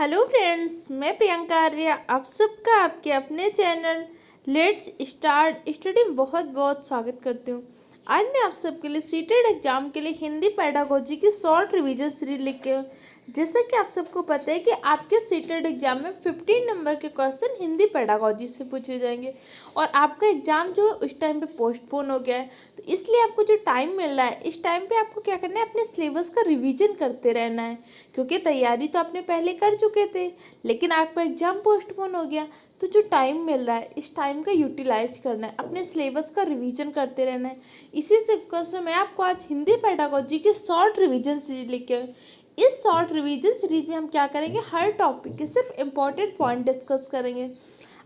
Hello friends, मैं प्रियंका आर्या आप सबका आपके अपने चैनल लेट्स स्टार्ट स्टडी में बहुत बहुत स्वागत करती हूँ। आज मैं आप सबके लिए सीटेड एग्जाम के लिए हिंदी पेडागोजी की शॉर्ट रिवीजन सीरीज लेके हूँ। जैसा कि आप सबको पता है कि आपके सीटेड एग्जाम में 15 नंबर के क्वेश्चन हिंदी पेडागोजी से पूछे जाएंगे और आपका एग्जाम जो है उस टाइम पे पोस्टपोन हो गया है। तो इसलिए आपको जो टाइम मिल रहा है इस टाइम पे आपको क्या करना है, अपने सिलेबस का रिवीजन करते रहना है, क्योंकि तैयारी तो आपने पहले कर चुके थे लेकिन आपका एग्जाम पोस्टपोन हो गया। तो जो टाइम मिल रहा है इस टाइम का यूटिलाइज करना है, अपने सिलेबस का रिवीजन करते रहना है। इसी से मैं आपको आज हिंदी पेडागोजी की शॉर्ट रिवीजन सीरीज लेके आई। इस शॉर्ट रिवीजन सीरीज में हम क्या करेंगे, हर टॉपिक के सिर्फ इम्पोर्टेंट पॉइंट डिस्कस करेंगे।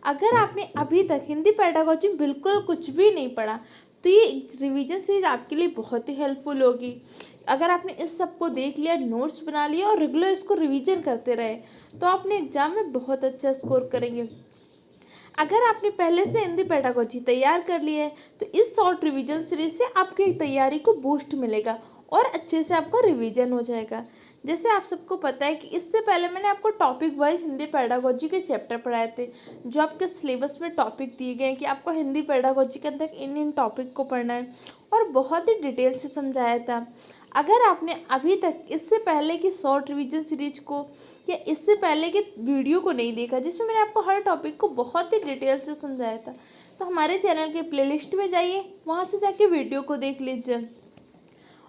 अगर आपने अभी तक हिंदी पेडागोजी में बिल्कुल कुछ भी नहीं पढ़ा तो ये रिवीजन सीरीज आपके लिए बहुत ही हेल्पफुल होगी। अगर आपने इस सब को देख लिया, नोट्स बना लिया और रेगुलर इसको रिवीजन करते रहे तो आपने एग्जाम में बहुत अच्छा स्कोर करेंगे। अगर आपने पहले से हिंदी पेडागोजी तैयार कर ली है तो इस शॉर्ट रिवीजन सीरीज से आपकी तैयारी को बूस्ट मिलेगा और अच्छे से आपका रिवीजन हो जाएगा। जैसे आप सबको पता है कि इससे पहले मैंने आपको टॉपिक वाइज हिंदी पेडागोजी के चैप्टर पढ़ाए थे, जो आपके सिलेबस में टॉपिक दिए गए हैं कि आपको हिंदी पेडागोजी के अंदर इन टॉपिक को पढ़ना है और बहुत ही डिटेल से समझाया था। अगर आपने अभी तक इससे पहले की शॉर्ट रिवीजन सीरीज को या इससे पहले के वीडियो को नहीं देखा जिसमें मैंने आपको हर टॉपिक को बहुत ही डिटेल से समझाया था, तो हमारे चैनल के प्लेलिस्ट में जाइए, वहाँ से जाके वीडियो को देख लीजिए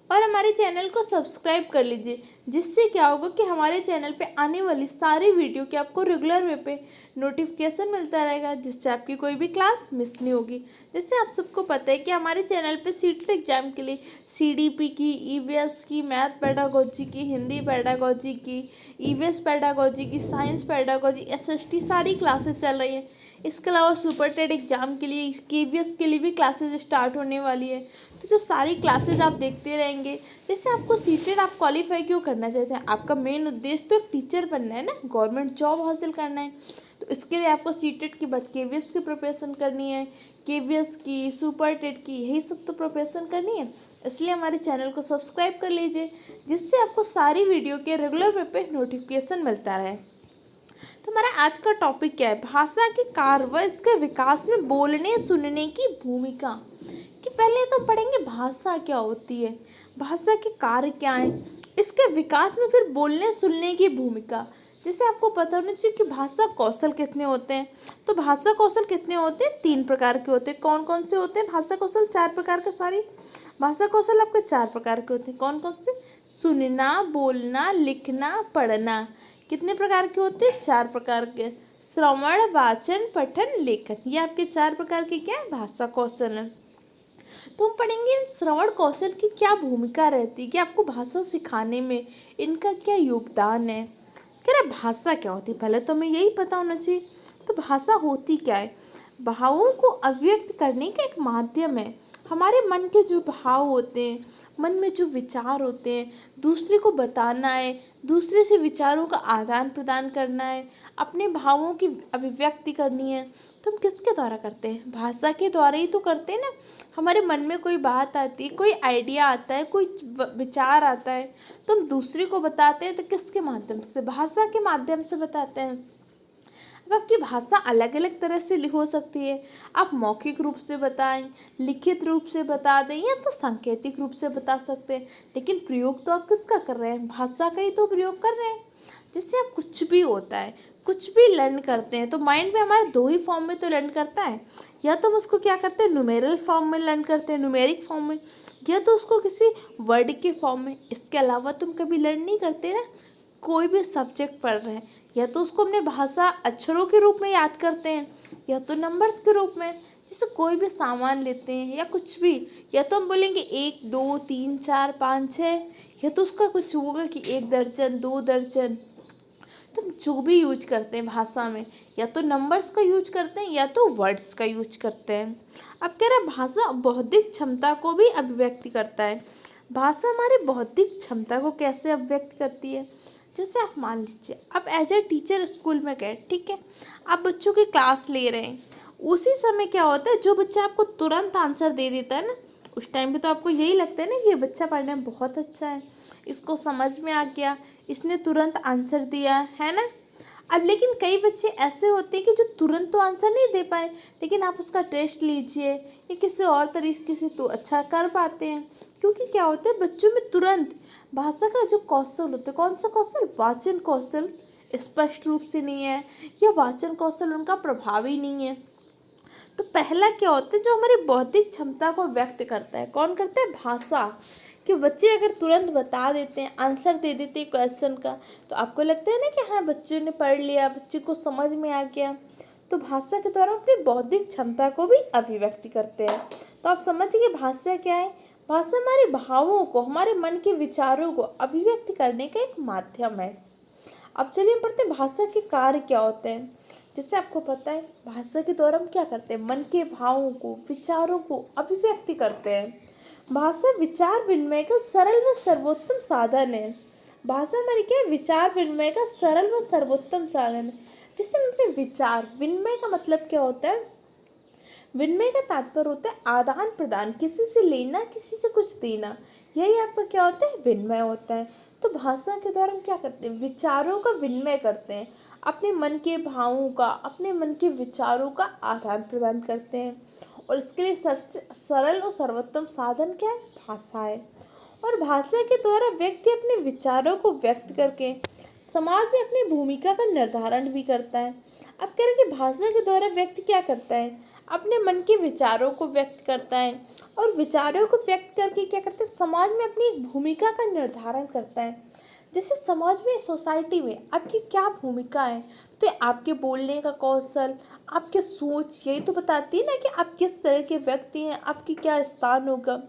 और हमारे चैनल को सब्सक्राइब कर लीजिए। जिससे क्या होगा कि हमारे चैनल पे आने वाली सारी वीडियो की आपको रेगुलर वे पे नोटिफिकेशन मिलता रहेगा, जिससे आपकी कोई भी क्लास मिस नहीं होगी। जैसे आप सबको पता है कि हमारे चैनल पे सीटेट एग्जाम के लिए सीडीपी की, ईवीएस की, मैथ पेडागोजी की, हिंदी पेडागोजी की, ईवीएस पेडागोजी की, साइंस पेडागोजी, एसएसटी सारी क्लासेस चल रही हैं। इसके अलावा सुपर टेट एग्जाम के लिए, केवीएस के लिए भी क्लासेस स्टार्ट होने वाली है। तो जब सारी क्लासेज आप देखते रहेंगे, जैसे आपको सीटेड आप क्वालिफाई क्यों करना चाहते हैं, आपका मेन उद्देश्य तो एक टीचर बनना है ना, गवर्नमेंट जॉब हासिल करना है। तो इसके लिए आपको सीटेड के बाद केवीएस की प्रिपरेशन करनी है, केवीएस की, सुपर टेट की, यही सब तो प्रिपरेशन करनी है। इसलिए हमारे चैनल को सब्सक्राइब कर लीजिए, जिससे आपको सारी वीडियो के रेगुलर वे पे नोटिफिकेशन मिलता रहे। तो हमारा आज का टॉपिक क्या है, भाषा के कार्य व इसके विकास में बोलने सुनने की भूमिका। कि पहले तो पढ़ेंगे भाषा क्या होती है, भाषा के कार्य क्या हैं, इसके विकास में फिर बोलने सुनने की भूमिका। जैसे आपको पता होना चाहिए कि भाषा कौशल कितने होते हैं। तो भाषा कौशल कितने होते हैं, 3 प्रकार के होते हैं। कौन कौन से होते हैं भाषा कौशल, 4 प्रकार के, सॉरी, भाषा कौशल आपके 4 प्रकार के होते हैं। कौन कौन से, सुनना, बोलना, लिखना, पढ़ना। कितने प्रकार के होते हैं, 4 प्रकार के। श्रवण, वाचन, पठन, लेखन, ये आपके 4 प्रकार के क्या है, भाषा कौशल है। तो हम पढ़ेंगे श्रवण कौशल की क्या भूमिका रहती है, कि आपको भाषा सिखाने में इनका क्या योगदान है। कह रहा भाषा क्या होती है, पहले तो हमें यही पता होना चाहिए। तो भाषा होती क्या है, भावों को अभिव्यक्त करने का एक माध्यम है। हमारे मन के जो भाव होते हैं, मन में जो विचार होते हैं, दूसरे को बताना है, दूसरे से विचारों का आदान प्रदान करना है, अपने भावों की अभिव्यक्ति करनी है। तो हम किसके द्वारा करते हैं, भाषा के द्वारा ही तो करते हैं ना। हमारे मन में कोई बात आती है, कोई आइडिया आता है, कोई विचार आता है, तो हम दूसरे को बताते हैं, तो किसके माध्यम से, भाषा के माध्यम से बताते हैं। अब आपकी भाषा अलग अलग तरह से हो सकती है। आप मौखिक रूप से बताएं, लिखित रूप से बता दें, या तो सांकेतिक रूप से बता सकते हैं। लेकिन प्रयोग तो आप किसका कर रहे हैं, भाषा का ही तो प्रयोग कर रहे हैं। जैसे आप कुछ भी होता है, कुछ भी लर्न करते हैं तो माइंड में हमारे 2 ही फॉर्म में तो लर्न करता है। या तो हम उसको क्या करते हैं, न्यूमेरल फॉर्म में लर्न करते हैं, न्यूमेरिक फॉर्म में, या तो उसको किसी वर्ड के फॉर्म में। इसके अलावा तुम कभी लर्न नहीं करते ना। कोई भी सब्जेक्ट पढ़ रहे हैं, या तो उसको अपने भाषा अक्षरों के रूप में याद करते हैं, या तो नंबर्स के रूप में। जैसे कोई भी सामान लेते हैं या कुछ भी, या तो हम बोलेंगे 1 2 3 4 5 6, या तो उसका कुछ होगा कि 1 दर्जन 2 दर्जन। तो हम जो भी यूज करते हैं भाषा में, या तो नंबर्स का यूज करते हैं या तो वर्ड्स का यूज करते हैं। अब कह रहा है भाषा बौद्धिक क्षमता को भी अभिव्यक्त करता है। भाषा हमारी बौद्धिक क्षमता को कैसे अभिव्यक्त करती है, जैसे आप मान लीजिए आप एज ए टीचर स्कूल में गए, ठीक है, आप बच्चों की क्लास ले रहे हैं। उसी समय क्या होता है, जो बच्चा आपको तुरंत आंसर दे देता है ना, उस टाइम पे तो आपको यही लगता है ना कि ये बच्चा पढ़ने में बहुत अच्छा है, इसको समझ में आ गया, इसने तुरंत आंसर दिया है ना। अब लेकिन कई बच्चे ऐसे होते हैं कि जो तुरंत तो आंसर नहीं दे पाए, लेकिन आप उसका टेस्ट लीजिए या किसी और तरीके से तो अच्छा कर पाते हैं। क्योंकि क्या होता है, बच्चों में तुरंत भाषा का जो कौशल होता है, कौन सा कौशल, वाचन कौशल स्पष्ट रूप से नहीं है, या वाचन कौशल उनका प्रभावी नहीं है। तो पहला क्या होता है, जो हमारी बौद्धिक क्षमता को व्यक्त करता है, कौन करता है, भाषा। कि बच्चे अगर तुरंत बता देते हैं, आंसर दे देते हैं क्वेश्चन का, तो आपको लगता है ना कि हाँ बच्चे ने पढ़ लिया, बच्चे को समझ में आ गया। तो भाषा के द्वारा अपनी बौद्धिक क्षमता को भी अभिव्यक्ति करते हैं। तो आप समझिए भाषा क्या है। भाषा हमारे भावों को, हमारे मन के विचारों को अभिव्यक्ति करने का एक माध्यम है। अब चलिए हम पढ़ते हैं भाषा के कार्य क्या होते हैं। जैसे आपको पता है, भाषा के द्वारा हम क्या करते हैं, मन के भावों को, विचारों को अभिव्यक्ति करते हैं। भाषा विचार विनिमय का सरल व सर्वोत्तम साधन है। भाषा हमारी क्या है, विचार विनिमय का सरल व सर्वोत्तम साधन है। जैसे हम अपने विचार, विनिमय का मतलब क्या होता है, विनिमय का तात्पर्य होता है आदान प्रदान, किसी से लेना, किसी से कुछ देना, यही आपका क्या होता है, विनिमय होता है। तो भाषा के द्वारा हम क्या करते हैं, विचारों का विनिमय करते हैं, अपने मन के भावों का, अपने मन के विचारों का आदान प्रदान करते हैं। और इसके लिए सबसे सरल और सर्वोत्तम साधन क्या है, भाषा है। और भाषा के द्वारा व्यक्ति अपने विचारों को व्यक्त करके समाज में अपनी भूमिका का निर्धारण भी करता है। अब कह रहे हैं कि भाषा के द्वारा व्यक्ति क्या करता है, अपने मन के विचारों को व्यक्त करता है, और विचारों को व्यक्त करके क्या करता है, समाज में अपनी एक भूमिका का निर्धारण करता है। जैसे समाज में, सोसाइटी में आपकी क्या भूमिका है, तो आपके बोलने का कौशल, आपके सोच, यही तो बताती है ना कि आप किस तरह के व्यक्ति हैं, आपकी क्या स्थान होगा,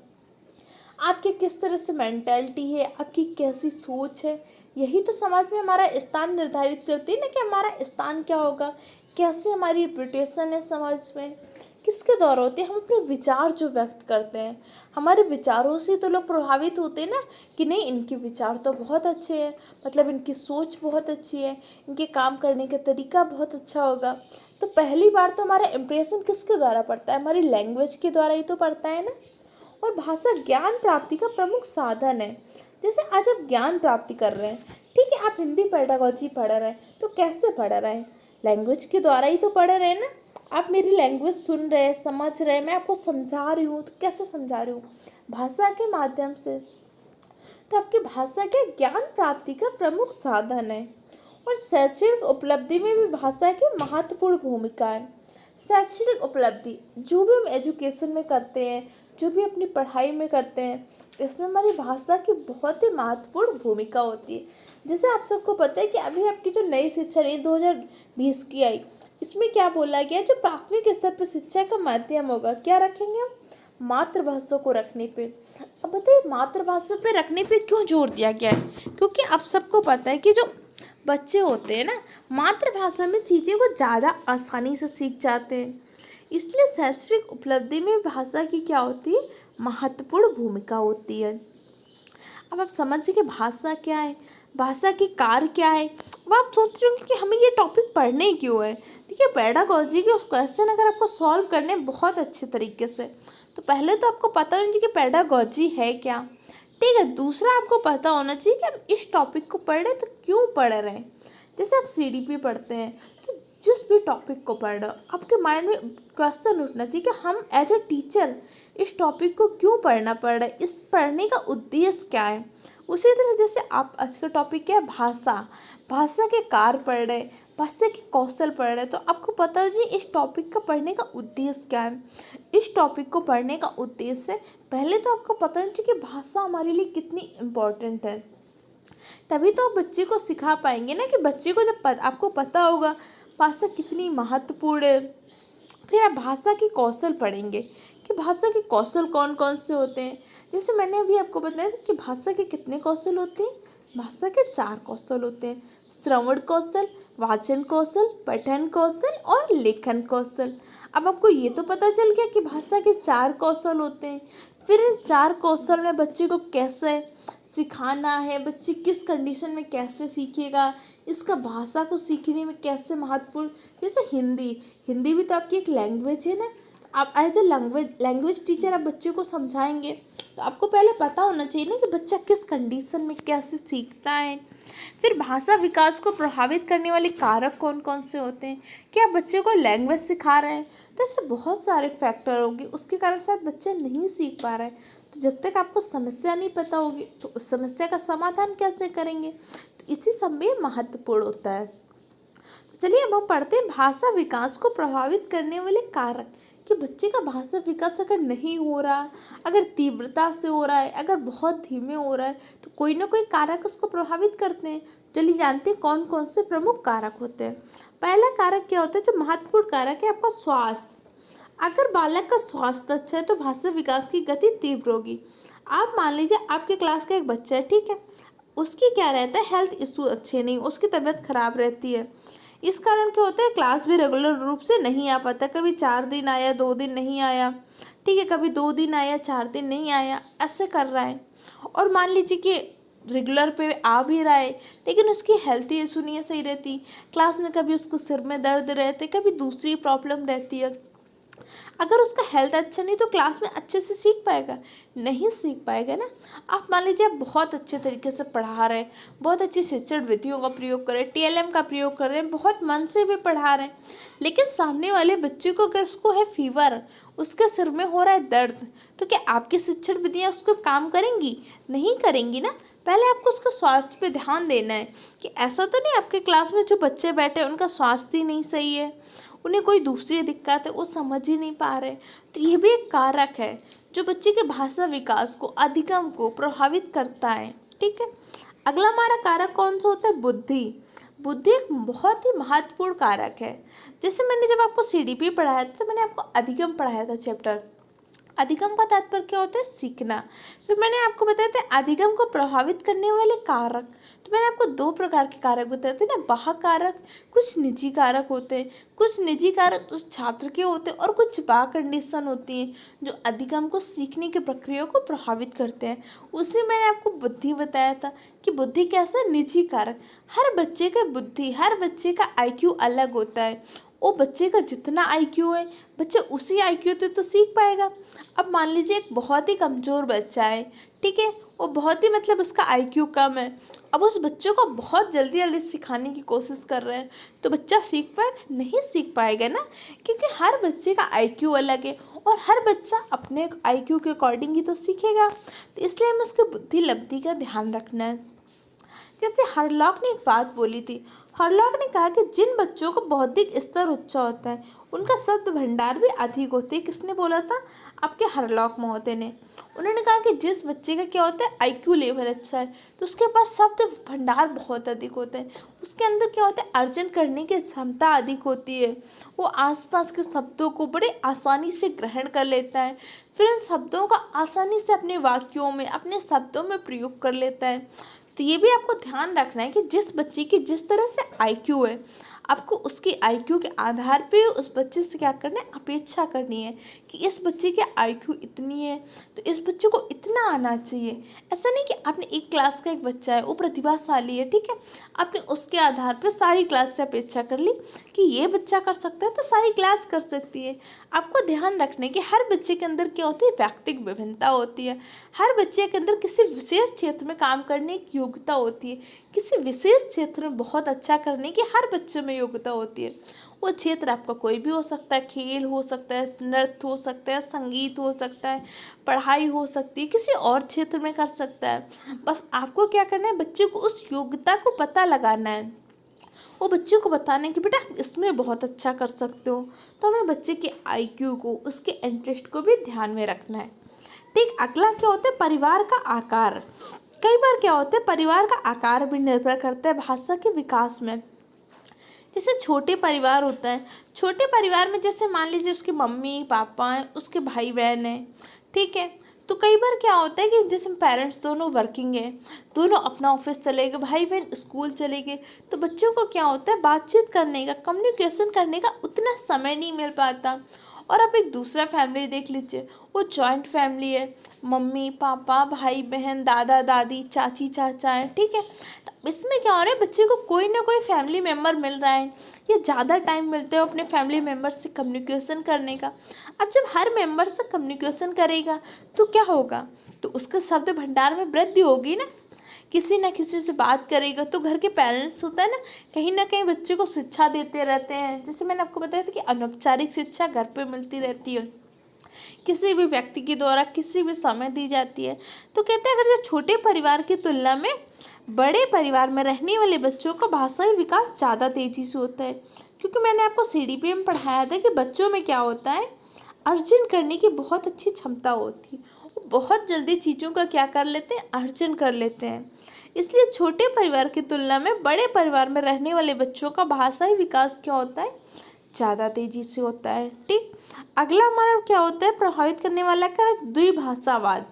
आपके किस तरह से मेंटालिटी है, आपकी कैसी सोच है। यही तो समाज में हमारा स्थान निर्धारित करती है ना कि हमारा स्थान क्या होगा, कैसे हमारी रिपुटेशन है समाज में। किसके द्वारा होती है, हम अपने विचार जो व्यक्त करते हैं, हमारे विचारों से तो लोग प्रभावित होते हैं ना, कि नहीं इनके विचार तो बहुत अच्छे हैं, मतलब इनकी सोच बहुत अच्छी है, इनके काम करने का तरीका बहुत अच्छा होगा। तो पहली बार तो हमारा इम्प्रेशन किसके द्वारा पड़ता है, हमारी लैंग्वेज के द्वारा ही तो पड़ता है ना। और भाषा ज्ञान प्राप्ति का प्रमुख साधन है। जैसे आज आप ज्ञान प्राप्ति कर रहे हैं, ठीक है, आप हिंदी पेडागोजी पढ़ रहे हैं, तो कैसे पढ़ रहे हैं, लैंग्वेज के द्वारा ही तो पढ़ रहे हैं ना। आप मेरी लैंग्वेज सुन रहे हैं, समझ रहे हैं, मैं आपको समझा रही हूँ, तो कैसे समझा रही हूँ, भाषा के माध्यम से। तो आपकी भाषा के ज्ञान प्राप्ति का प्रमुख साधन है। और शैक्षणिक उपलब्धि में भी भाषा की महत्वपूर्ण भूमिका है। शैक्षणिक उपलब्धि, जो भी हम एजुकेशन में करते हैं, जो भी अपनी पढ़ाई में करते हैं, इसमें हमारी भाषा की बहुत ही महत्वपूर्ण भूमिका होती है। जैसे आप सबको पता है कि अभी आपकी जो नई शिक्षा नीति 2020 की आई, इसमें क्या बोला गया, जो प्राथमिक स्तर पर शिक्षा का माध्यम होगा, क्या रखेंगे हम, मातृभाषा को रखने पे। अब बताइए मातृभाषा पे रखने पे क्यों जोर दिया गया है, क्योंकि आप सबको पता है कि जो बच्चे होते हैं ना, मातृभाषा में चीज़ें को ज़्यादा आसानी से सीख जाते हैं। इसलिए शैक्षणिक उपलब्धि में भाषा की क्या होती है, महत्वपूर्ण भूमिका होती है। अब आप समझिए कि भाषा क्या है, भाषा के कार्य क्या है। अब आप सोच रहे होंगे कि हमें ये टॉपिक पढ़ने क्यों है। देखिए, पेडागोजी के उस क्वेश्चन अगर आपको सॉल्व करने बहुत अच्छे तरीके से, तो पहले तो आपको पता होना चाहिए कि पेडागोजी है क्या, ठीक है। दूसरा आपको पता होना चाहिए कि हम इस टॉपिक को पढ़ रहे हैं तो क्यों पढ़ रहे हैं। जैसे आप सीडीपी पढ़ते हैं, तो जिस भी टॉपिक को पढ़ रहे हो, आपके माइंड में क्वेश्चन उठना चाहिए कि हम एज अ टीचर इस टॉपिक को क्यों पढ़ना पड़ रहा है, इस पढ़ने का उद्देश्य क्या है। उसी तरह जैसे आप आज का टॉपिक क्या है, भाषा, भाषा के कार्य पढ़ रहे, भाषा के कौशल पढ़ रहे, तो आपको पता है जी इस टॉपिक का पढ़ने का उद्देश्य क्या है। इस टॉपिक को पढ़ने का उद्देश्य, पहले तो आपको पता होना चाहिए कि भाषा हमारे लिए कितनी इम्पोर्टेंट है, तभी तो आप बच्चे को सिखा पाएंगे ना। कि बच्चे को जब आपको पता होगा भाषा कितनी महत्वपूर्ण है, फिर आप भाषा के कौशल पढ़ेंगे कि भाषा के कौशल कौन कौन से होते हैं। जैसे मैंने अभी आपको बताया कि भाषा के कितने कौशल होते हैं, भाषा के 4 कौशल होते हैं, श्रवण कौशल, वाचन कौशल, पठन कौशल और लेखन कौशल। अब आपको ये तो पता चल गया कि भाषा के 4 कौशल होते हैं। फिर इन 4 कौशल में बच्चे को कैसे सिखाना है, बच्चे किस कंडीशन में कैसे सीखेगा, इसका भाषा को सीखने में कैसे महत्वपूर्ण। जैसे हिंदी, हिंदी भी तो आपकी एक लैंग्वेज है ना। आप एज ए लैंग्वेज टीचर आप बच्चे को समझाएंगे, तो आपको पहले पता होना चाहिए ना कि बच्चा किस कंडीशन में कैसे सीखता है, फिर भाषा विकास को प्रभावित करने वाले कारक कौन कौन से होते हैं? क्या आप बच्चे को लैंग्वेज सिखा रहे हैं तो ऐसे बहुत सारे फैक्टर होंगे, उसके कारण शायद बच्चे नहीं सीख पा रहे हैं। तो जब तक आपको समस्या नहीं पता होगी तो उस समस्या का समाधान कैसे करेंगे? तो इसी सब में महत्वपूर्ण होता है। तो चलिए अब हम पढ़ते हैं भाषा विकास को प्रभावित करने वाले कारक, कि बच्चे का भाषा विकास अगर नहीं हो रहा, अगर तीव्रता से हो रहा है, अगर बहुत धीमे हो रहा है, तो कोई ना कोई कारक उसको प्रभावित करते हैं। चलिए जानते हैं कौन कौन से प्रमुख कारक होते हैं। पहला कारक क्या होता है, जो महत्वपूर्ण कारक है, आपका स्वास्थ्य। अगर बालक का स्वास्थ्य अच्छा है तो भाषा विकास की गति तीव्र होगी। आप मान लीजिए आपके क्लास का एक बच्चा है, ठीक है, उसकी क्या रहता है, हेल्थ इशू अच्छे नहीं, उसकी तबीयत खराब रहती है। इस कारण क्या होता है, क्लास भी रेगुलर रूप से नहीं आ पाता, कभी 4 दिन आया, 2 दिन नहीं आया, ठीक है, कभी 2 दिन आया, 4 दिन नहीं आया, ऐसे कर रहा है। और मान लीजिए कि रेगुलर पे आ भी रहा है लेकिन उसकी हेल्थ इशू नहीं है, सही रहती, क्लास में कभी उसको सिर में दर्द रहते, कभी दूसरी प्रॉब्लम रहती है। अगर उसका हेल्थ अच्छा नहीं तो क्लास में अच्छे से सीख पाएगा? नहीं सीख पाएगा ना। आप मान लीजिए आप बहुत अच्छे तरीके से पढ़ा रहे हैं, बहुत अच्छी शिक्षण विधियों का प्रयोग कर रहे हैं, TLM का प्रयोग कर रहे हैं, बहुत मन से भी पढ़ा रहे हैं, लेकिन सामने वाले बच्चे को अगर उसको है फीवर, उसके सिर में हो रहा है दर्द, तो क्या आपकी शिक्षण विधियाँ उसको काम करेंगी? नहीं करेंगी ना। पहले आपको उसका स्वास्थ्य पे ध्यान देना है कि ऐसा तो नहीं आपके क्लास में जो बच्चे बैठे हैं उनका स्वास्थ्य ही नहीं सही है, उन्हें कोई दूसरी दिक्कत है, वो समझ ही नहीं पा रहे। तो ये भी एक कारक है जो बच्चे के भाषा विकास को, अधिगम को प्रभावित करता है, ठीक है। अगला हमारा कारक कौन सा होता है? बुद्धि। बुद्धि एक बहुत ही महत्वपूर्ण कारक है। जैसे मैंने जब आपको CDP पढ़ाया था तो मैंने आपको अधिगम पढ़ाया था चैप्टर। अधिगम का तात्पर्य क्या होता है? सीखना। फिर मैंने आपको बताया था अधिगम को प्रभावित करने वाले कारक। तो मैंने आपको 2 प्रकार के कारक बताए थे ना, बाह्य कारक, कुछ निजी कारक होते हैं। कुछ निजी कारक उस छात्र के होते हैं और कुछ बाह्य कंडीशन होती हैं जो अधिगम को सीखने की प्रक्रिया को प्रभावित करते हैं। उसी मैंने आपको बुद्धि बताया था कि बुद्धि कैसा? निजी कारक। हर बच्चे का बुद्धि, हर बच्चे का IQ अलग होता है। वो बच्चे का जितना IQ है, बच्चा उसी IQ से तो सीख पाएगा। अब मान लीजिए एक बहुत ही कमज़ोर बच्चा है, ठीक है, वो बहुत ही मतलब उसका IQ कम है। अब उस बच्चों को बहुत जल्दी जल्दी सिखाने की कोशिश कर रहे हैं तो बच्चा सीख पाएगा? नहीं सीख पाएगा ना, क्योंकि हर बच्चे का IQ अलग है और हर बच्चा अपने IQ के अकॉर्डिंग ही तो सीखेगा। तो इसलिए हमें उसकी बुद्धि लब्धि का ध्यान रखना है। जैसे हरलॉक ने एक बात बोली थी। हरलॉक ने कहा कि जिन बच्चों का बौद्धिक स्तर ऊंचा होता है उनका शब्द भंडार भी अधिक होते हैं। किसने बोला था? आपके हरलॉक महोदय ने। उन्होंने कहा कि जिस बच्चे का क्या होता है, IQ लेवल अच्छा है तो उसके पास शब्द भंडार बहुत अधिक होता है, उसके अंदर क्या होता है, अर्जन करने की क्षमता अधिक होती है, वो आसपास के शब्दों को बड़े आसानी से ग्रहण कर लेता है, फिर उन शब्दों का आसानी से अपने वाक्यों में, अपने शब्दों में प्रयोग कर लेता है। तो ये भी आपको ध्यान रखना है कि जिस बच्चे की जिस तरह से IQ है, आपको उसकी IQ के आधार पे उस बच्चे से क्या करना है, अपेक्षा करनी है कि इस बच्चे की IQ इतनी है तो इस बच्चे को इतना आना चाहिए। ऐसा नहीं कि आपने एक क्लास का एक बच्चा है, वो प्रतिभाशाली है, ठीक है, आपने उसके आधार पर सारी क्लास से अपेक्षा कर ली कि ये बच्चा कर सकता है तो सारी क्लास कर सकती है। आपको ध्यान रखना है कि हर बच्चे के अंदर क्या होती है, व्यक्तिगत विभिन्नता होती है। हर बच्चे के अंदर किसी विशेष क्षेत्र में काम करने की योग्यता होती है, किसी विशेष क्षेत्र में बहुत अच्छा करने की हर बच्चे में योग्यता होती है। वो क्षेत्र आपका कोई भी हो सकता है, खेल हो सकता है, नृत्य हो सकता है, संगीत हो सकता है, पढ़ाई हो सकती है, किसी और क्षेत्र में कर सकता है। बस आपको क्या करना है, बच्चे को उस योग्यता को पता लगाना है, वो बच्चे को बताने कि बेटा इसमें बहुत अच्छा कर सकते हो। तो हमें बच्चे के IQ को, उसके इंटरेस्ट को भी ध्यान में रखना है। ठीक, अगला क्या होता है, परिवार का आकार। कई बार क्या होता है, परिवार का आकार भी निर्भर करता है भाषा के विकास में। जैसे छोटे परिवार होता है, छोटे परिवार में जैसे मान लीजिए उसके मम्मी पापा हैं, उसके भाई बहन हैं, ठीक है, तो कई बार क्या होता है कि जैसे पेरेंट्स दोनों वर्किंग है, दोनों अपना ऑफिस चले गए, भाई बहन स्कूल चले गए, तो बच्चों को क्या होता है, बातचीत करने का, कम्युनिकेशन करने का उतना समय नहीं मिल पाता। और आप एक दूसरा फैमिली देख लीजिए, वो जॉइंट फैमिली है, मम्मी पापा भाई बहन दादा दादी चाची चाचा हैं, ठीक है, तो इसमें क्या हो रहा है, बच्चे को कोई ना कोई फैमिली मेम्बर मिल रहा है या ज़्यादा टाइम मिलते हो अपने फैमिली मेम्बर से कम्युनिकेशन करने का। अब जब हर मेम्बर से कम्युनिकेशन करेगा तो क्या होगा, तो उसके शब्द भंडार में वृद्धि होगी ना, किसी ना किसी से बात करेगा। तो घर के पेरेंट्स होता है ना कहीं बच्चे को शिक्षा देते रहते हैं। जैसे मैंने आपको बताया था कि अनौपचारिक शिक्षा घर पे मिलती रहती है, किसी भी व्यक्ति के द्वारा किसी भी समय दी जाती है। तो कहते हैं अगर जो छोटे परिवार की तुलना में बड़े परिवार में रहने वाले बच्चों का भाषाई विकास ज़्यादा तेजी से होता है, क्योंकि मैंने आपको सीडीपी में पढ़ाया था कि बच्चों में क्या होता है, अर्जन करने की बहुत अच्छी क्षमता होती है। वो बहुत जल्दी चीज़ों का क्या कर लेते हैं, अर्जन कर लेते हैं। इसलिए छोटे परिवार की तुलना में बड़े परिवार में रहने वाले बच्चों का भाषाई विकास क्या होता है, ज़्यादा तेजी से होता है। ठीक, अगला हमारा क्या होता है, प्रभावित करने वाला का द्विभाषावाद।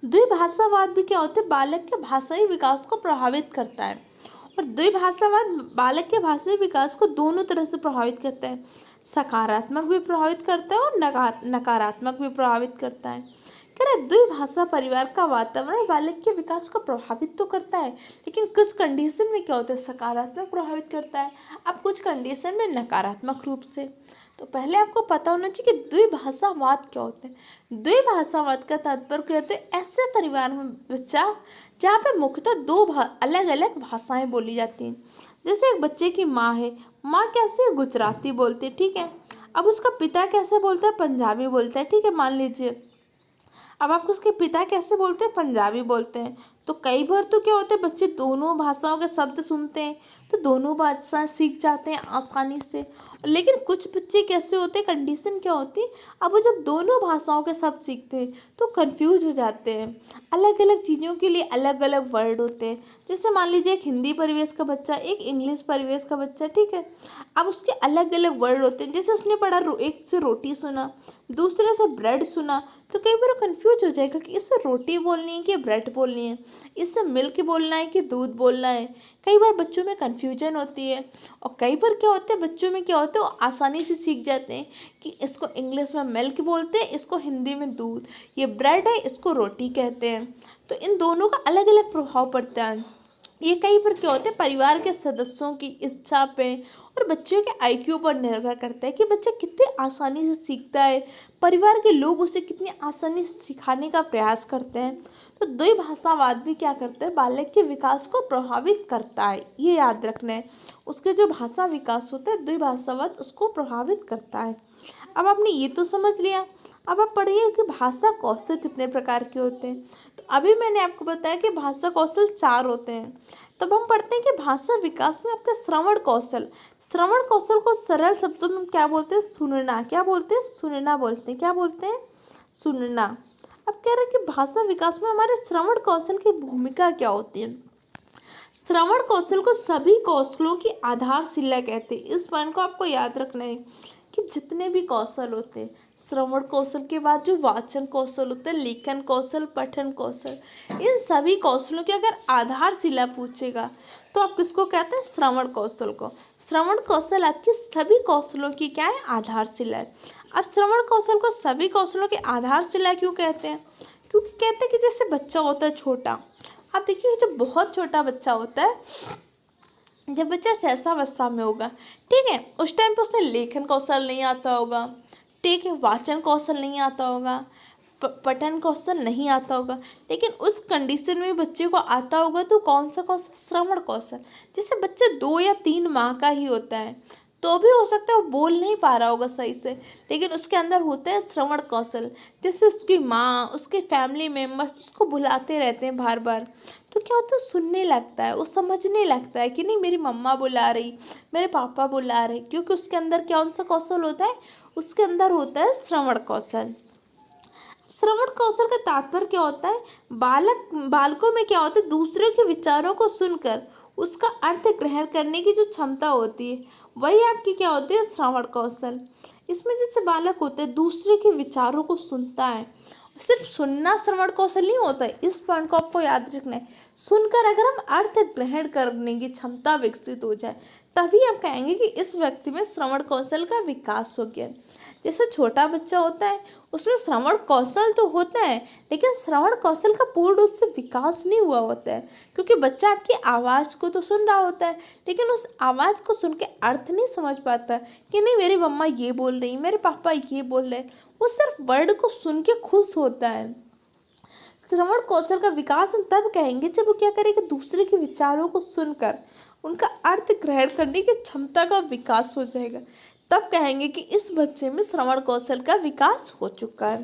द्विभाषावाद भी क्या होता है, बालक के भाषाई विकास को प्रभावित करता है। और द्विभाषावाद बालक के भाषाई विकास को दोनों तरह से प्रभावित करता है, सकारात्मक भी प्रभावित करता है और नकारात्मक भी प्रभावित करता है। कह रहे द्विभाषा परिवार का वातावरण बालक के विकास को प्रभावित तो करता है, लेकिन कुछ कंडीशन में क्या होता है, सकारात्मक प्रभावित करता है, अब कुछ कंडीशन में नकारात्मक रूप से। तो पहले आपको पता होना चाहिए कि द्विभाषावाद क्या होता है। द्विभाषावाद का तात्पर्य क्या होता है, ऐसे परिवार में बच्चा जहाँ पे मुख्यतः दो अलग अलग भाषाएं बोली जाती हैं। जैसे एक बच्चे की माँ है, माँ कैसे गुजराती बोलती है, ठीक है। अब उसका पिता कैसे बोलता है, पंजाबी बोलता है, ठीक है, मान लीजिए। अब आपको उसके पिता कैसे बोलते हैं, पंजाबी बोलते हैं। तो कई बार तो क्या होता है, बच्चे दोनों भाषाओं के शब्द सुनते हैं तो दोनों भाषा सीख जाते हैं आसानी से। लेकिन कुछ बच्चे कैसे होते हैं, कंडीशन क्या होती है, अब वो जब दोनों भाषाओं के शब्द सीखते हैं तो कंफ्यूज हो जाते हैं। अलग अलग चीज़ों के लिए अलग अलग वर्ड होते हैं। जैसे मान लीजिए एक हिंदी परिवेश का बच्चा, एक इंग्लिश परिवेश का बच्चा, ठीक है। अब उसके अलग अलग वर्ड होते हैं। जैसे उसने पढ़ा एक से रोटी सुना, दूसरे से ब्रेड सुना, तो कई बार कंफ्यूज हो जाएगा कि इससे रोटी बोलनी है कि ब्रेड बोलनी है, इससे मिल्क बोलना है कि दूध बोलना है। कई बार बच्चों में कन्फ्यूजन होती है। और कई बार क्या होता है, बच्चों में क्या होता है, वो आसानी से सीख जाते हैं कि इसको इंग्लिश में मिल्क बोलते हैं, इसको हिंदी में दूध, ये ब्रेड है, इसको रोटी कहते हैं। तो इन दोनों का अलग अलग प्रभाव पड़ता है। ये कई बार क्या होता है, परिवार के सदस्यों की इच्छा पे और बच्चों के आईक्यू पर निर्भर करता है कि बच्चा कितने आसानी से सीखता है, परिवार के लोग उसे कितनी आसानी से सिखाने का प्रयास करते हैं। तो द्विभाषावाद भी क्या करता है, बालक के विकास को प्रभावित करता है, ये याद रखना है। उसके जो भाषा विकास होता है, द्विभाषावाद उसको प्रभावित करता है। अब आपने ये तो समझ लिया। अब आप पढ़िए कि भाषा कौशल कितने प्रकार के होते हैं। तो अभी मैंने आपको बताया कि भाषा कौशल 4 होते हैं। तब हम पढ़ते हैं कि भाषा विकास में आपका श्रवण कौशल को सरल शब्दों में क्या बोलते हैं, सुनना। क्या बोलते हैं, सुनना बोलते हैं। क्या बोलते हैं, सुनना। अब कह रहे हैं कि भाषा विकास में हमारे श्रवण कौशल की भूमिका क्या होती है। श्रवण कौशल को सभी कौशलों की आधारशिला कहते हैं। इस पॉइंट को आपको याद रखना है कि जितने भी कौशल होते हैं, श्रवण कौशल के बाद जो वाचन कौशल होता है, लेखन कौशल, पठन कौशल, इन सभी कौशलों की अगर आधारशिला पूछेगा तो आप किसको कहते हैं, श्रवण कौशल को। श्रवण कौशल आपके सभी कौशलों की क्या है, आधारशिला है। अब श्रवण कौशल को सभी कौशलों की आधारशिला क्यों कहते हैं, क्योंकि कहते हैं कि जैसे बच्चा होता है छोटा, आप देखिए जब बहुत छोटा बच्चा होता है, जब बच्चा सहसावस्था में होगा, ठीक है, उस टाइम पे उसने लेखन कौशल नहीं आता होगा, ठीक है, वाचन कौशल नहीं आता होगा, पठन कौशल नहीं आता होगा। लेकिन उस कंडीशन में बच्चे को आता होगा तो कौन सा कौशल, श्रवण कौशल। जैसे बच्चे 2 या 3 माह का ही होता है तो भी हो सकता है वो बोल नहीं पा रहा होगा सही से, लेकिन उसके अंदर होता है श्रवण कौशल। जैसे उसकी माँ, उसके फैमिली मेम्बर्स उसको बुलाते रहते हैं बार बार, तो क्या होता है, सुनने लगता है, वो समझने लगता है कि नहीं मेरी मम्मा बुला रही, मेरे पापा बुला रहे, क्योंकि उसके अंदर कौन सा कौशल होता है, उसके अंदर होता है श्रवण कौशल। श्रवण कौशल का तात्पर्य क्या होता है, बालकों में क्या होता है, दूसरे के विचारों को सुनकर उसका अर्थ ग्रहण करने की जो क्षमता होती है, वही आपकी क्या होती है, श्रवण कौशल। इसमें जैसे बालक होते हैं दूसरे के विचारों को सुनता है, सिर्फ सुनना श्रवण कौशल नहीं होता है, इस पॉइंट को आपको याद रखना है। सुनकर अगर हम अर्थ ग्रहण करने की क्षमता विकसित हो जाए तभी हम कहेंगे कि इस व्यक्ति में श्रवण कौशल का विकास हो गया। जैसे छोटा बच्चा होता है उसमें श्रवण कौशल तो होता है, लेकिन श्रवण कौशल का पूर्ण रूप से विकास नहीं हुआ होता है, क्योंकि बच्चा आपकी आवाज़ को तो सुन रहा होता है लेकिन उस आवाज़ को सुन के अर्थ नहीं समझ पाता कि नहीं मेरी मम्मा ये बोल रही, मेरे पापा ये बोल रहे, वो सिर्फ वर्ड को सुन के खुश होता है। श्रवण कौशल का विकास हम तब कहेंगे जब वो क्या करेगा, दूसरे के विचारों को सुनकर उनका अर्थ ग्रहण करने की क्षमता का विकास हो जाएगा। तब कहेंगे कि इस बच्चे में श्रवण कौशल का विकास हो चुका है।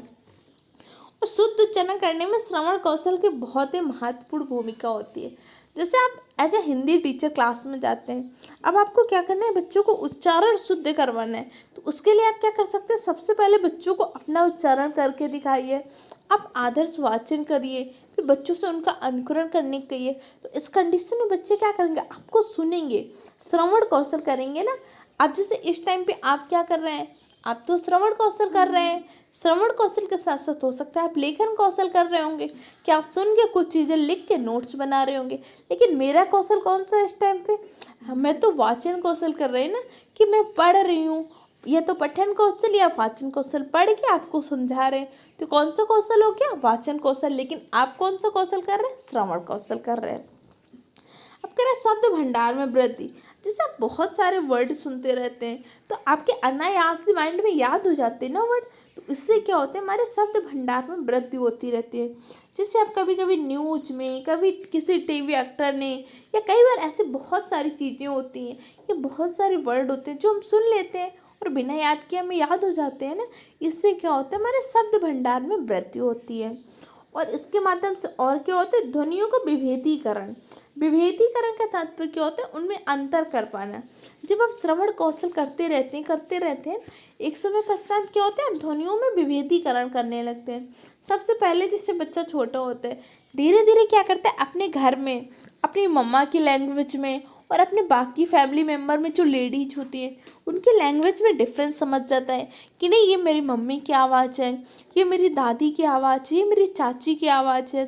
और शुद्ध उच्चारण करने में श्रवण कौशल की बहुत ही महत्वपूर्ण भूमिका होती है। जैसे आप as a Hindi teacher class में जाते हैं, अब आपको क्या करना है, बच्चों को उच्चारण शुद्ध करवाना है। तो उसके लिए आप क्या कर सकते हैं, सबसे पहले बच्चों को अपना उच्चारण करके दिखाइए, आप आदर्श वाचन करिए, फिर बच्चों से उनका अनुकरण करने के कहिए। तो इस कंडीशन में बच्चे क्या करेंगे, आपको सुनेंगे, श्रवण कौशल करेंगे ना। अब जैसे इस टाइम पे आप क्या कर रहे हैं, आप तो श्रवण कौशल कर रहे हैं। श्रवण कौशल के साथ साथ हो सकता है आप लेखन कौशल कर रहे होंगे कि आप सुन के कुछ चीज़ें लिख के नोट्स बना रहे होंगे। लेकिन मेरा कौशल कौन सा है इस टाइम पे, मैं तो वाचन कौशल कर रही हूँ ना, कि मैं पढ़ रही हूँ। यह तो पठन कौशल या वाचन कौशल, पढ़ के आपको समझा रहे हैं। तो कौन सा कौशल हो गया, वाचन कौशल। लेकिन आप कौन सा कौशल कर रहे हैं, श्रवण कौशल कर रहे हैं। अब कह रहे हैं शब्द भंडार में वृद्धि। जैसे आप बहुत सारे वर्ड सुनते रहते हैं तो आपके अनायास से माइंड में याद हो जाते हैं ना वर्ड। तो इससे क्या होता है, हमारे शब्द भंडार में वृद्धि होती रहती है। जैसे आप कभी कभी न्यूज में, कभी किसी टीवी एक्टर ने, या कई बार ऐसे बहुत सारी चीज़ें होती हैं, या बहुत सारे वर्ड होते हैं जो हम सुन लेते हैं और बिना याद किए हमें याद हो जाते हैं ना। इससे क्या होता है, हमारे शब्द भंडार में वृद्धि होती है। और इसके माध्यम से और क्या होता है, ध्वनियों का विभेदीकरण। विभेदीकरण का तात्पर्य क्या होता है, उनमें अंतर कर पाना। जब आप श्रवण कौशल करते रहते हैं एक समय पश्चात क्या होता है, आप ध्वनियों में विभेदीकरण करने लगते हैं। सबसे पहले जिससे बच्चा छोटा होता है, धीरे धीरे क्या करता है, अपने घर में अपनी मम्मा की लैंग्वेज में और अपने बाकी फैमिली मेम्बर में जो लेडीज होती है उनकी लैंग्वेज में डिफरेंस समझ जाता है कि नहीं, ये मेरी मम्मी की आवाज़ है, ये मेरी दादी की आवाज़ है, ये मेरी चाची की आवाज़ है।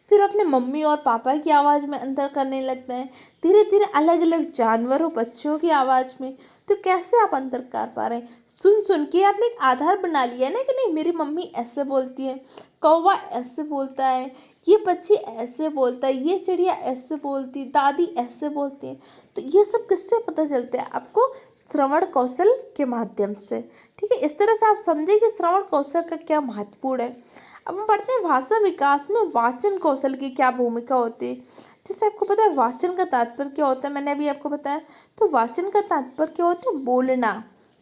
फिर अपने मम्मी और पापा की आवाज़ में अंतर करने लगता है, धीरे धीरे अलग अलग जानवरों पक्षियों की आवाज़ में। तो कैसे आप अंतर कर पा रहे हैं, सुन सुन के आपने एक आधार बना लिया है ना कि नहीं, मेरी मम्मी ऐसे बोलती है, कौवा ऐसे बोलता है, ये पक्षी ऐसे बोलता है, ये चिड़िया ऐसे बोलती, दादी ऐसे बोलती है। तो ये सब किससे पता चलता है आपको, श्रवण कौशल के माध्यम से। ठीक है, इस तरह से आप समझे कि श्रवण कौशल का क्या महत्वपूर्ण है। अब हम पढ़ते हैं भाषा विकास में वाचन कौशल की क्या भूमिका होती है। जैसे आपको पता है वाचन का तात्पर्य क्या होता है, मैंने अभी आपको बताया। तो वाचन का तात्पर्य क्या होता है, बोलना।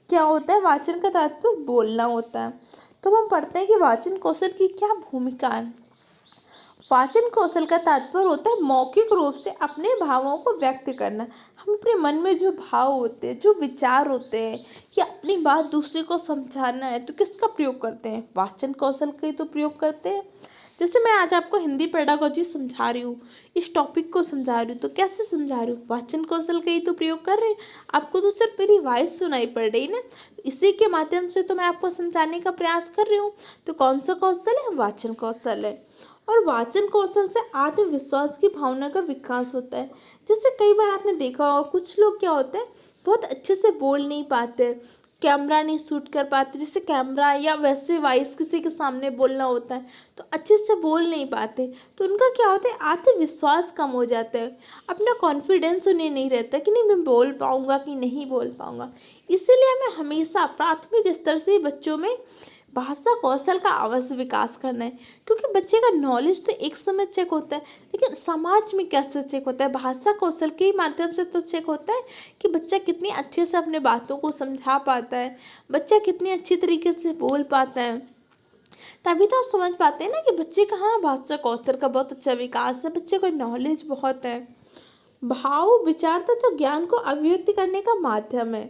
क्या होता है, वाचन का तात्पर्य बोलना होता है। तो हम पढ़ते हैं कि वाचन कौशल की क्या भूमिका है। वाचन कौशल का तात्पर्य होता है मौखिक रूप से अपने भावों को व्यक्त करना। हम अपने मन में जो भाव होते हैं, जो विचार होते हैं, या अपनी बात दूसरे को समझाना है तो किसका प्रयोग करते हैं, वाचन कौशल का ही तो प्रयोग करते हैं। जैसे मैं आज आपको हिंदी पेडागोजी समझा रही हूँ, इस टॉपिक को समझा रही हूँ, तो कैसे समझा रही हूँ, वाचन कौशल का ही तो प्रयोग कर रहे हैं। आपको तो सिर्फ मेरी वॉइस सुनाई पड़ रही ना, इसी के माध्यम से तो मैं आपको समझाने का प्रयास कर रही हूँ। तो कौन सा कौशल है, वाचन कौशल है। और वाचन कौशल से आत्मविश्वास की भावना का विकास होता है। जैसे कई बार आपने देखा होगा कुछ लोग क्या होते हैं, बहुत अच्छे से बोल नहीं पाते, कैमरा नहीं शूट कर पाते। जैसे कैमरा या वैसे वॉइस किसी के सामने बोलना होता है तो अच्छे से बोल नहीं पाते, तो उनका क्या होता है, आत्मविश्वास कम हो जाता है, अपना कॉन्फिडेंस उन्हें नहीं रहता कि नहीं मैं बोल पाऊँगा कि नहीं बोल पाऊँगा। इसीलिए हमें हमेशा प्राथमिक स्तर से बच्चों में भाषा कौशल का अवश्य विकास करना है। क्योंकि बच्चे का नॉलेज तो एक समय चेक होता है, लेकिन समाज में कैसे चेक होता है, भाषा कौशल के माध्यम से तो चेक होता है कि बच्चा कितनी अच्छे से अपने बातों को समझा पाता है, बच्चा कितनी अच्छी तरीके से बोल पाता है। तभी तो आप समझ पाते हैं ना कि बच्चे का हाँ भाषा कौशल का बहुत अच्छा विकास है, बच्चे को नॉलेज बहुत है। भाव विचार तथा ज्ञान को अभिव्यक्ति करने का माध्यम है।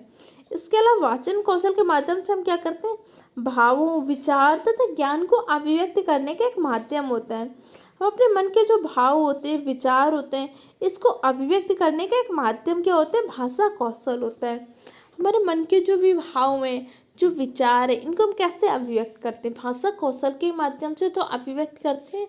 इसके अलावा वाचन कौशल के माध्यम से हम क्या करते हैं, भावों विचार तथा ज्ञान को अभिव्यक्ति करने का एक माध्यम होता है। हम अपने मन के जो भाव होते हैं, विचार होते हैं, इसको अभिव्यक्ति करने का एक माध्यम क्या होता है, भाषा कौशल होता है। हमारे मन के जो भी भाव हैं, जो विचार है, इनको हम कैसे अभिव्यक्त करते हैं, भाषा कौशल के माध्यम से तो अभिव्यक्त करते हैं।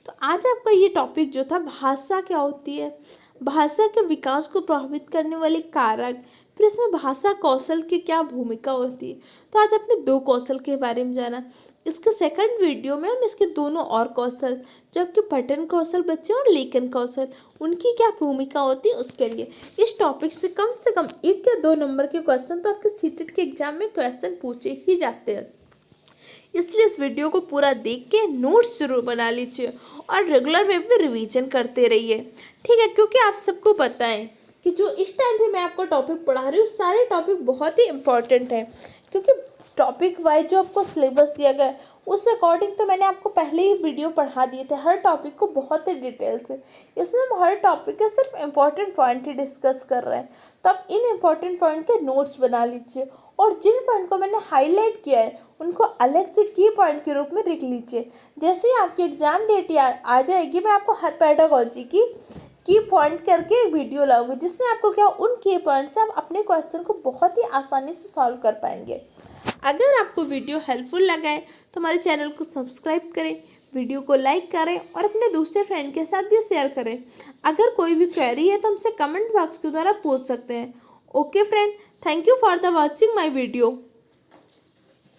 तो आज आपका ये टॉपिक जो था, भाषा क्या होती है, भाषा के विकास को प्रभावित करने वाले कारक, फिर इसमें भाषा कौशल की क्या भूमिका होती है। तो आज आपने 2 कौशल के बारे में जाना। इसके सेकंड वीडियो में हम इसके दोनों और कौशल, जो आपके पठन कौशल बच्चे और लेखन कौशल, उनकी क्या भूमिका होती है उसके लिए इस टॉपिक से कम 1 या 2 नंबर के क्वेश्चन तो आपके सीटेट के एग्जाम में क्वेश्चन पूछे ही जाते हैं। इसलिए इस वीडियो को पूरा देख के नोट्स जरूर बना लीजिए और रेगुलर वे पे रिवीजन करते रहिए, ठीक है। क्योंकि आप सबको पता है कि जो इस टाइम पे मैं आपको टॉपिक पढ़ा रही हूँ सारे टॉपिक बहुत ही इंपॉर्टेंट हैं, क्योंकि टॉपिक वाइज जो आपको सिलेबस दिया गया है उस अकॉर्डिंग तो मैंने आपको पहले ही वीडियो पढ़ा दिए थे हर टॉपिक को बहुत ही डिटेल से। इसमें हम हर टॉपिक के सिर्फ इम्पॉर्टेंट पॉइंट ही डिस्कस कर रहे हैं, तो आप इन इम्पॉर्टेंट पॉइंट के नोट्स बना लीजिए और जिन पॉइंट को मैंने हाईलाइट किया है उनको अलग से की पॉइंट के रूप में लिख लीजिए। जैसे ही आपकी एग्जाम डेट आ जाएगी मैं आपको हर पेडागोजी की पॉइंट करके एक वीडियो लाऊंगी जिसमें आपको क्या उन की पॉइंट से आप अपने क्वेश्चन को बहुत ही आसानी से सॉल्व कर पाएंगे। अगर आपको वीडियो हेल्पफुल लगा है तो हमारे चैनल को सब्सक्राइब करें, वीडियो को लाइक करें और अपने दूसरे फ्रेंड के साथ भी शेयर करें। अगर कोई भी क्वेरी है तो हमसे कमेंट बॉक्स के द्वारा पूछ सकते हैं। Okay friend, thank you for the watching my video.